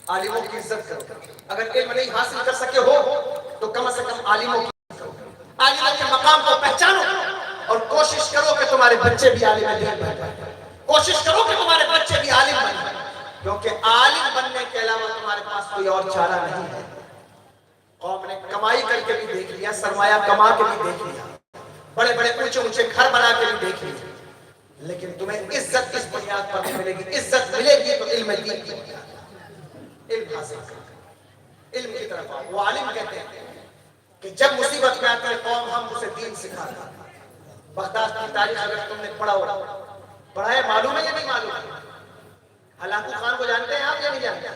عالموں کی عزت کرو. اگر علم نہیں حاصل کر سکے ہو تو کم از کم عالموں کی عزت کرو. عالموں کے مقام کو پہچانو اور کوشش کرو کہ تمہارے بچے بھی عالم دین بن جائیں. کوشش کرو کہ تمہارے بچے بھی عالم بن جائیں, کیونکہ عالم بننے کے علاوہ تمہارے پاس کوئی اور چارہ نہیں ہے. قوم نے کمائی کر کے بھی دیکھ لیا, سرمایہ کما کے بھی دیکھ لیا, بڑے بڑے اونچے اونچے گھر بنا کے بھی دیکھ لیا, لیکن تمہیں عزت اس بنیاد پر نہیں ملے گی. عزت ملے گی تو علم دین کی بنیاد, علم حاصل کر, علم کی طرف آؤ. وہ عالم کہتے ہیں کہ جب مصیبت میں آتے ہیں قوم ہم اسے دین سکھاتا. بغداد کی تاریخ اگر تم نے پڑھا ہے, معلوم ہے یا نہیں معلوم ہے؟ ہلاکو خان کو جانتے ہیں آپ یا نہیں جانتے؟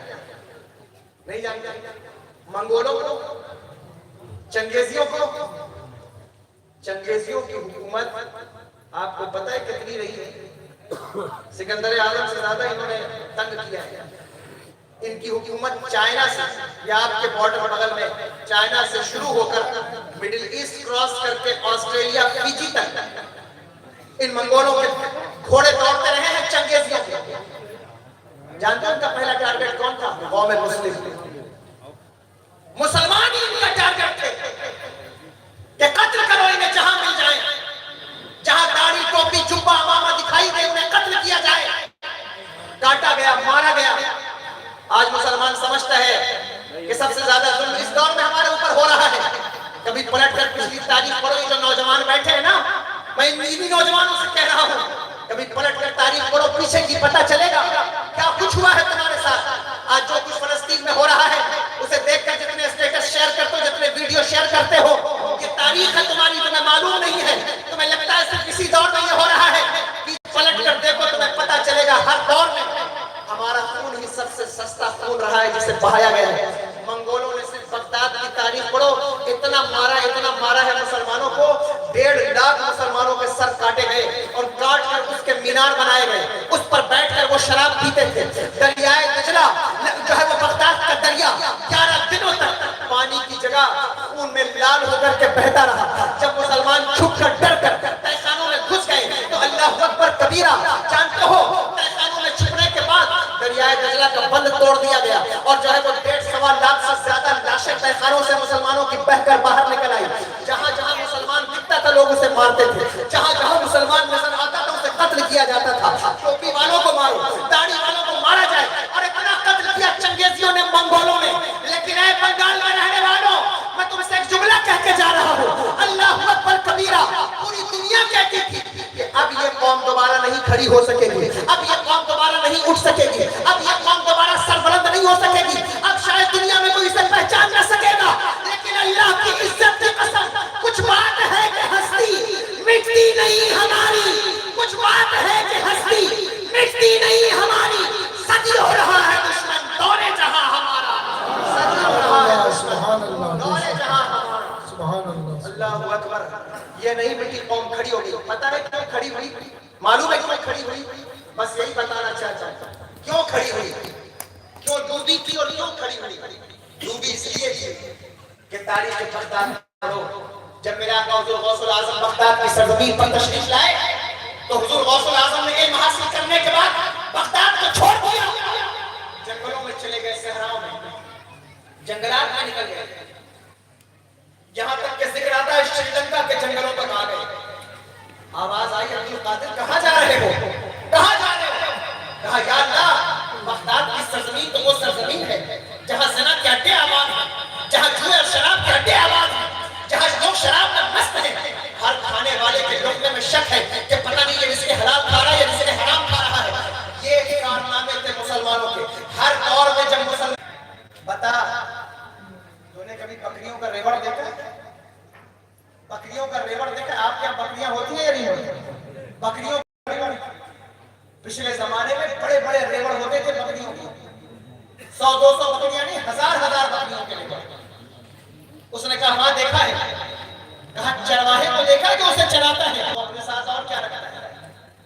نہیں جانتے. منگولوں کو, چنگیزیوں کو, چنگیزیوں کی حکومت آپ کو پتہ ہے کتنی رہی ہے؟ سکندر اعظم سے زیادہ انہوں نے تنگ کیا ہے. ان کی حکومت چائنا سے, یا آپ کے بارڈر بغل میں چائنا سے شروع ہو کر مڈل ایسٹ کراس کر کے آسٹریلیا فیجی تک ان منگولوں کے گھوڑے دوڑتے رہے ہیں چنگیزیوں کے. جانتے ہیں ان کا پہلا ٹارگٹ کون تھا؟ قوم مسلم. مسلمان ہی ان کا ٹارگٹ تھے کہ قتل کرو انہیں جہاں مل جائیں, جہاں داڑھی ٹوپی جبہ امامہ دکھائی دے انہیں قتل کیا جائے. کاٹا گیا, مارا گیا. آج مسلمان سمجھتا ہے کہ سب سے زیادہ ظلم اس دور میں ہمارے اوپر ہو رہا ہے. کبھی پلٹ کر پچھلی تاریخ پڑھو, یہ جو نوجوان بیٹھے ہیں نا, میں انہی نوجوانوں سے کہہ رہا ہوں, کبھی پلٹ کر تاریخ پڑھو, پیچھے کی پتہ چلے گا کیا کچھ ہوا ہے تمہارے ساتھ. آج جو کچھ فلسطین میں ہو رہا ہے اسے دیکھ کر جتنے اسٹیٹس شیئر کرتے ہو, جتنے ویڈیو شیئر کرتے ہو, یہ تاریخ ہے تمہاری, تمہیں معلوم نہیں ہے. تمہیں لگتا ہے صرف اسی دور میں یہ ہو رہا ہے. پلٹ کر دیکھو تمہیں پتہ چلے گا ہر دور میں ہمارا خون ہی سب سے سستا خون رہا ہے جسے بہایا گیا ہے. منگولوں نے صرف بغداد کی تاریخ پڑھو, اتنا مارا ہے مسلمانوں کو. 1.5 لاکھ مسلمانوں کے سر کاٹے گئے اور کاٹ کر اس کے مینار بنائے گئے. اس پر بیٹھ کر وہ شراب پیتے تھے. دریائے دجلہ جو ہے وہ بغداد کا دریا 11 دنوں تک پانی کی جگہ خون میں لال ہو کر کے بہتا رہا. جب مسلمان چھپ کر ڈر کر تہخانوں میں گھس گئے تو اللہ اکبر کبیرہ, جانتے ہو تہخانوں میں چھپنے کے بعد دریائے دجلہ کا بند توڑ دیا گیا اور جو ہے وہ 1.5 لاکھ سے زیادہ لاشیں تہخانوں سے مسلمانوں کی بہہ کر باہر نکل آئی. جہاں جہاں مسلمان دکھتا تھا لوگ اسے مارتے تھے, جہاں جہاں مسلمان نظر آتا تھا اسے قتل کیا جاتا تھا. ٹوپی والوں کو مارو, داڑھی والوں کو مارا جائے, اور اتنا قتل کیا چنگیزیوں نے, منگولوں نے. لیکن اے بنگال میں رہنے والوں, میں تم سے ایک جملہ کہہ کے جا رہا ہوں, اللہ اکبر کبیرہ. پوری دنیا کہتی تھی کہ اب یہ قوم دوبارہ نہیں کھڑی ہو سکے گی, اب یہ قوم دوبارہ نہیں اٹھ سکے گی, اب یہ قوم دوبارہ سربلند نہیں ہو سکے گی, اب شاید دنیا میں کوئی اسے پہچان نہ سکے گا. لیکن اللہ کی عزت کی قسم, کچھ بات ہے کہ ہستی مٹتی نہیں ہماری, کچھ بات ہے کہ ہستی مٹتی نہیں ہماری. صدی ہو رہا ہے دشمن دورے جہاں ہمارا, صدی ہو رہا ہے سبحان اللہ, دورے جہاں ہمارا. سبحان اللہ. اللہ اکبر. یہ نہیں مٹی قوم کھڑی ہوگی. پتہ ہے کیوں کھڑی ہوئی؟ معلوم ہے کیوں کھڑی ہوئی؟ بس یہی بتانا چاہتا ہوں کیوں کھڑی ہوئی, کیوں ڈوبی تھی اور کیوں کھڑی ہوئی. ڈوبی اس لیے تھی کہ تاریخ بغداد پڑھو. جب میرے آقا حضور غوث الاعظم بغداد کی سرزمین پر تشریف لائے تو حضور غوث الاعظم نے علم حاصل کرنے کے بعد بغداد کو چھوڑ دیا, جنگلوں میں چلے گئے, صحراؤں میں, جنگلات میں نکل گئے. یہاں تک کہ ذکر آتا ہے شری لنکا کے جنگلوں تک آ گئے. آواز آئی, عبد القادر کہاں جا رہے ہو, کہاں جا رہے ہو؟ کہا یا اللہ, بغداد کی سرزمین تو وہ سرزمین ہے جہاں زنا کے اڈے آباد ہیں, جہاں جوئے اور شراب کے اڈے آباد ہیں, جہاں لوگ شراب میں مست ہیں. ہر کھانے والے کے لقمے میں شک ہے کہ پتہ نہیں یہ رزق حلال کھا رہا ہے یا رزق حرام کھا رہا ہے. یہ کارنامے تھے مسلمانوں کے. ہر دور میں جب مسلمان, بتا تو نے کبھی بکریوں کا ریوڑ دیکھا ہے؟ بکریوں کا ریوڑ دیکھا؟ آپ کے یہاں بکریاں ہوتی ہیں یا نہیں ہوتی؟ بکریوں کا ریوڑ پچھلے زمانے میں بڑے بڑے ریوڑ ہوتے تھے بکریوں کے, 100-200 بکریاں نہیں, ہزار بکریوں کے ریوڑ. اس نے کہا ہاں دیکھا ہے. کہا چرواہے کو دیکھا کہ اسے چراتا ہے؟ وہ اپنے ساتھ